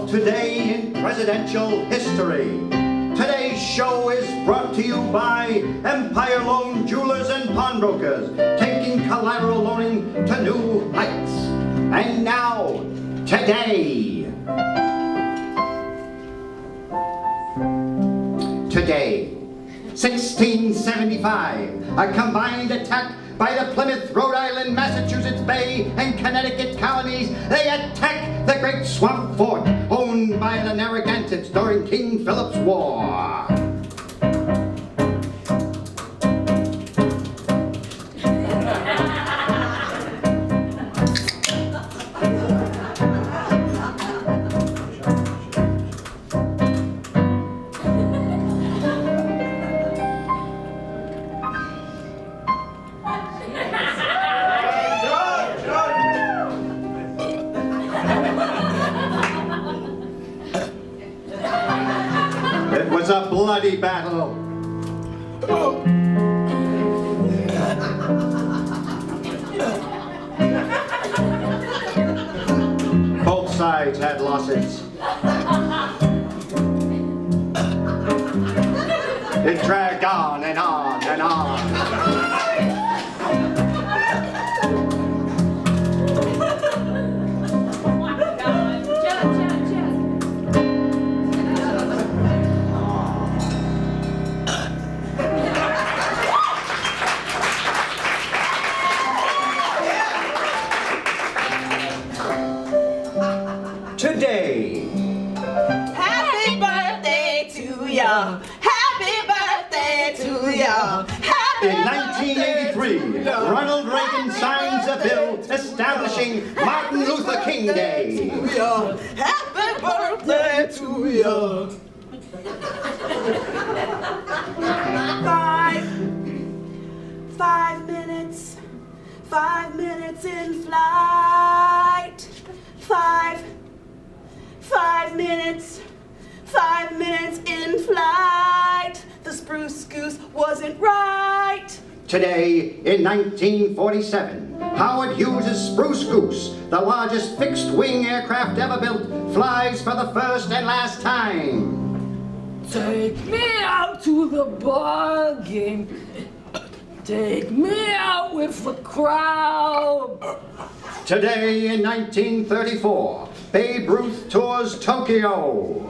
of today in presidential history. Today's show is brought to you by Empire Loan Jewelers and Pawnbrokers, taking collateral loaning to new heights. And now, today. Today, 1675, a combined attack by the Plymouth, Rhode Island, Massachusetts Bay, and Connecticut colonies. They attack the great swamp fort owned by the Narragansetts during King Philip's War. It was a bloody battle. Both sides had losses. It dragged on and on and on. Today. Happy birthday to ya. Happy birthday to ya. In 1983, Ronald Reagan signs a bill establishing Martin Luther King Day. Happy birthday to ya. 5 minutes in flight. 5 minutes in flight. The spruce goose wasn't right. Today, in 1947, Howard Hughes' Spruce Goose, the largest fixed-wing aircraft ever built, flies for the first and last time. Take me out to the ball game. Take me out with the crowd. Today, in 1934, Babe Ruth tours Tokyo.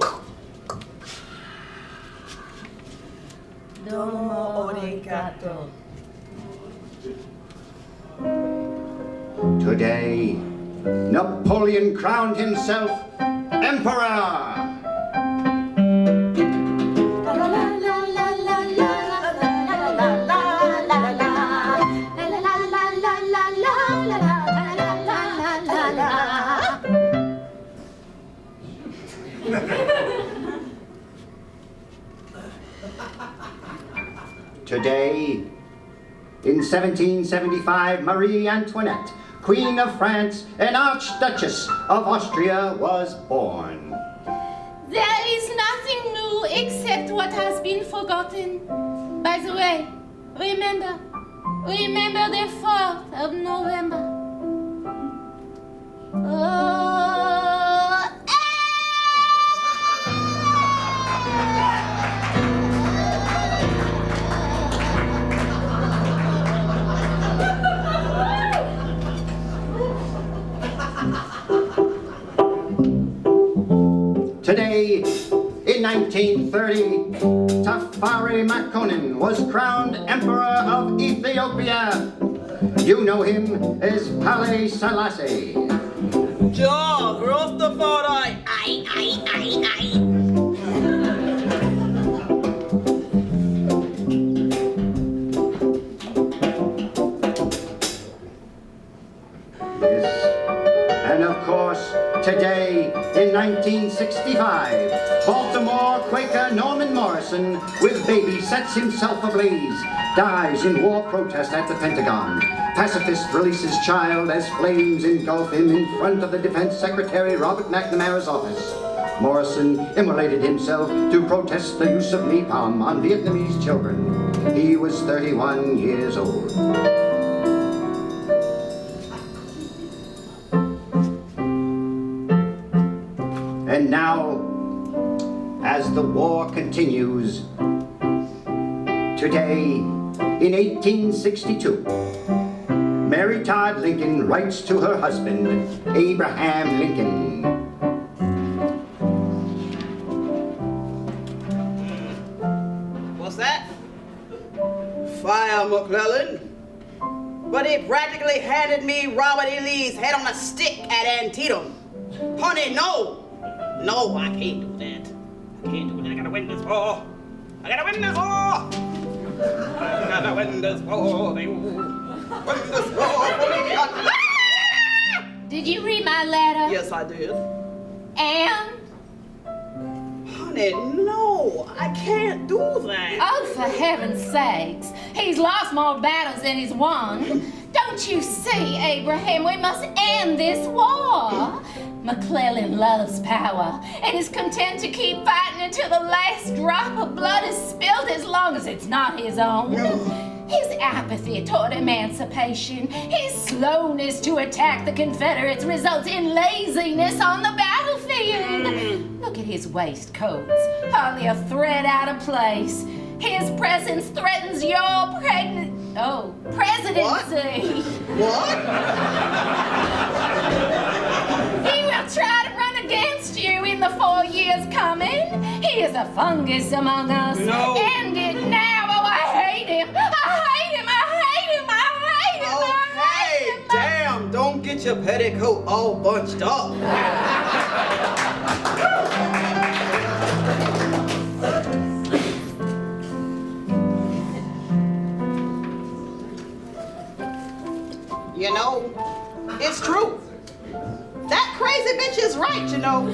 Domo arigato. Today, Napoleon crowned himself Emperor. Today, in 1775, Marie Antoinette, Queen of France and Archduchess of Austria, was born. There is nothing new except what has been forgotten. By the way, remember the 4th of November. Today, in 1930, Tafari Makonnen was crowned Emperor of Ethiopia. You know him as Haile Selassie. Ja, Rastafari. Aye. And of course, today, in 1965, Baltimore Quaker Norman Morrison, with baby, sets himself ablaze, dies in war protest at the Pentagon. Pacifist releases child as flames engulf him in front of the Defense Secretary Robert McNamara's office. Morrison immolated himself to protest the use of napalm on Vietnamese children. He was 31 years old. And now Today, in 1862, Mary Todd Lincoln writes to her husband, Abraham Lincoln. What's that? Fire, McClellan. But he practically handed me Robert E. Lee's head on a stick at Antietam. Honey, no! No, I can't do that. I can't do that. I gotta win this war. I gotta win this war! I gotta win this war. Win this war for me. Did you read my letter? Yes, I did. And? Honey, no, I can't do that. Oh, for heaven's sakes. He's lost more battles than he's won. Don't you see, Abraham, we must end this war. McClellan loves power and is content to keep fighting until the last drop of blood is spilled as long as it's not his own. His apathy toward emancipation, his slowness to attack the Confederates results in laziness on the battlefield. Look at his waistcoats, hardly a thread out of place. His presence threatens your presidency. What? He will try to run against you in the 4 years coming. He is a fungus among us. No. End it now. Oh, I hate him. I hate him. I hate him. I hate him. I hate Okay, him. damn, don't get your petticoat all bunched up. You know, it's true. That crazy bitch is right, you know.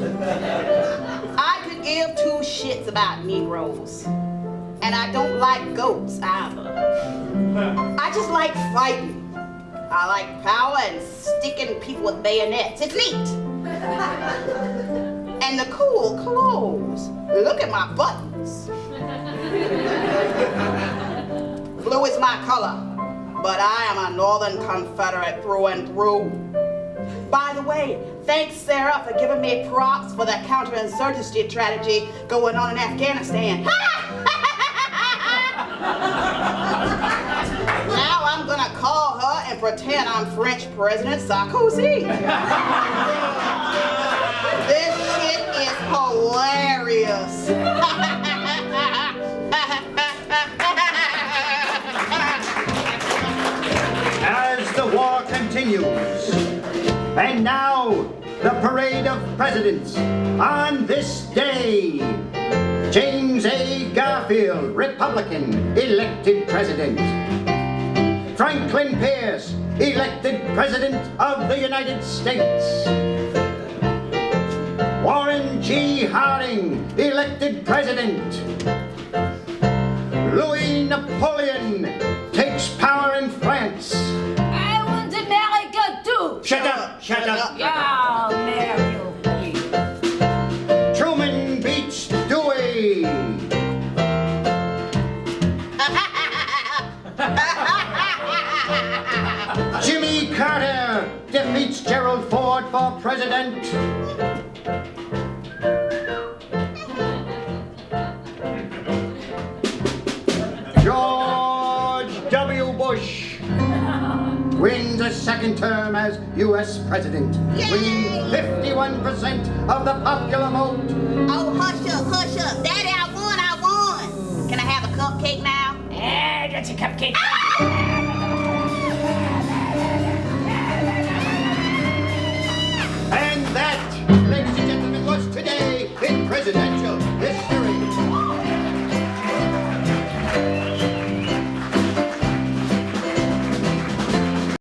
I could give two shits about Negroes. And I don't like goats either. I just like fighting. I like power and sticking people with bayonets. It's neat. And the cool clothes. Look at my buttons. Blue is my color. But I am a Northern Confederate through and through. By the way, thanks, Sarah, for giving me props for the counterinsurgency strategy going on in Afghanistan. Now I'm gonna call her and pretend I'm French President Sarkozy. This shit is hilarious. As the war continues, and now the parade of presidents on this day. James A. Garfield, Republican, elected president. Franklin Pierce, elected president of the United States. Warren G. Harding, elected president. Louis Napoleon takes power in France. I want America too. Shut up, shut up. Yeah, America. Truman beats Dewey. Jimmy Carter defeats Gerald Ford for president. George W. Bush wins a second term as U.S. president, winning 51% of the popular vote. Oh, hush up, hush up. Daddy, I won. Can I have a cupcake now? Yeah, get your cupcake.